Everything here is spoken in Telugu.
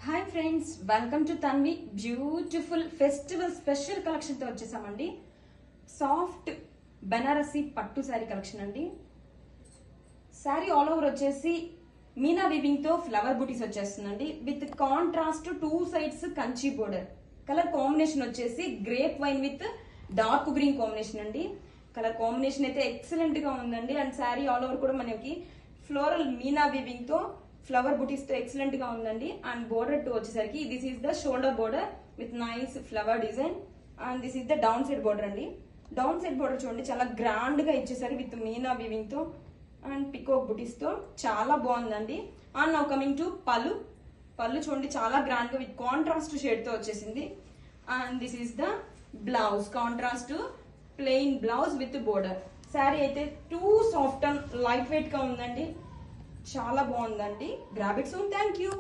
Hi friends, welcome to Tanvi. Beautiful festival special collection తో వచ్చేసామండి. సాఫ్ట్ బనారసి పట్టు శారీ కలెక్షన్ అండి. శారీ ఆల్ ఓవర్ వచ్చేసి మీనా వీవింగ్ తో ఫ్లవర్ బూటీస్ వచ్చేస్తుందండి. With contrast two sides Kanchi border. Colour combination వచ్చేసి grape wine with dark green combination అండి. కలర్ కాంబినేషన్ అయితే ఎక్సలెంట్ గా ఉందండి. అండ్ శారీ ఆల్ ఓవర్ కూడా మనకి ఫ్లోరల్ మీనా వీవింగ్ తో ఫ్లవర్ బూటీస్ తో ఎక్సలెంట్ గా ఉందండి. అండ్ బోర్డర్ టు వచ్చేసరికి this is the shoulder border with nice flower design. And this is the down side border అండి. డౌన్ సైడ్ బోర్డర్ చూడండి, చాలా గ్రాండ్ గా ఇచ్చేసరికి విత్ మీనా వీవింగ్ తో అండ్ పికోక్ బూటీస్ తో చాలా బాగుందండి. అండ్ నౌ కమింగ్ టు పళ్ళు. పళ్ళు చూడండి, చాలా గ్రాండ్ గా విత్ కాంట్రాస్ట్ షేడ్ తో వచ్చేసింది. And this is the blouse, contrast plain blouse with border. Sari అయితే too soft and lightweight గా ఉందండి. చాలా బాగుందండి. Grab it soon. Thank you.